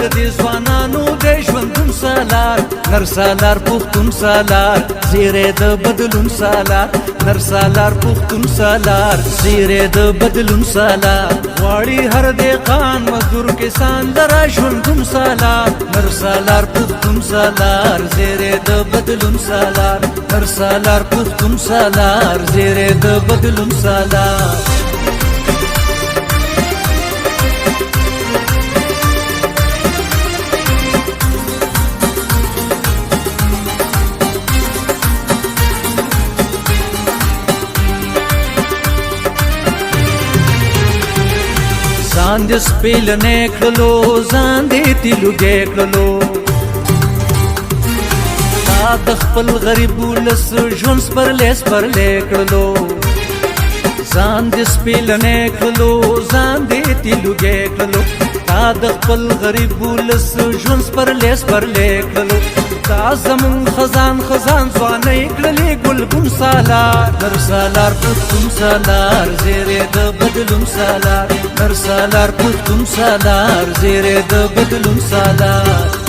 د دې ځوانانو د ژوندون سالار نر سالار پښتون سالار زیری د بدلون سالار نر سالار پښتون سالار زیری د بدلون سالار غواړي هر دهقان مزدور کسان د را ژوندون سالار نر سالار پښتون سالار زیری د بدلون سالار نر سالار پښتون سالار زیری د بدلون سالار ځان دې سپېلنی کړلو ځان دې تیلوګی کړلو تا د خپل غریب ولس ژوند سپرلی سپرلی کړلو ځان دې سپېلنی کړلو ځان دې تیلوګی کړلو تا د خپل غریب ولس ژوند سپرلی سپرلی کړلو تا زمون خزان خزان ځوانۍ کړلې ګلګون سالار نر سالار پښتون سالار زیری د بدلون سالار نر سالار پښتون سالار زیری د بدلون سالار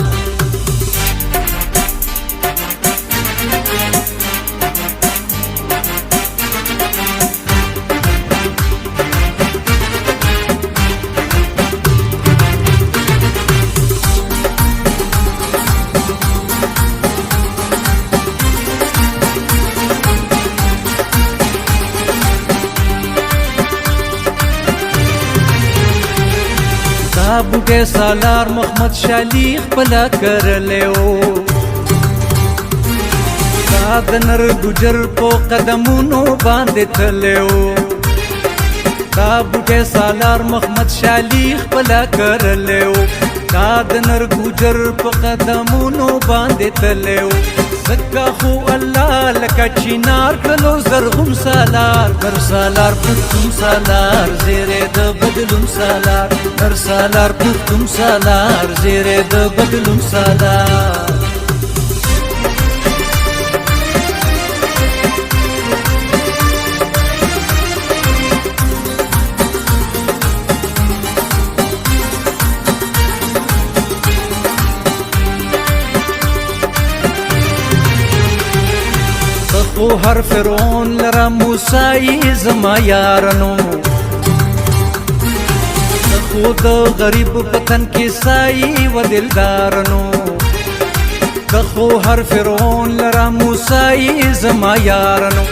دا بوډۍ سالار محمد شالی خپله کرلی و دا د نر ګجر په قدمونو باندې تللی و دا بوډۍ سالار محمد شالی خپله کرلی و دا د نر ګجر په قدمونو باندې تللی و ځکه خو الله لکه چینار کړلو زرغون سالار نر سالار پښتون سالار زیری د بدلون سالار نر سالار پښتون سالار زیری د بدلون سالار خو هر فرعون لرا موسی زما یارانو خو د غریب پتن کې سای و دلدارانو خو هر فرعون لرا موسی زما یارانو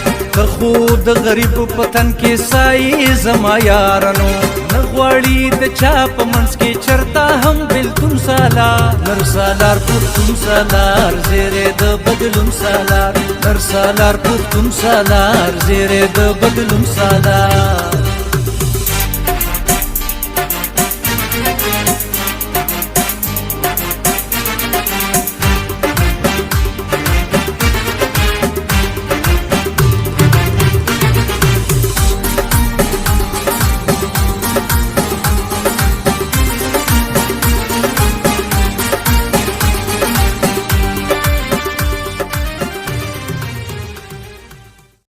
خو د غریب پتن کې سای زما یارانو نغواړي د چا په منځ کې چرتا هم بلتون سالار نر سالار پښتون سالار زیری د بدلون سالار نر سالار پښتون سالار زیری د بدلون سالار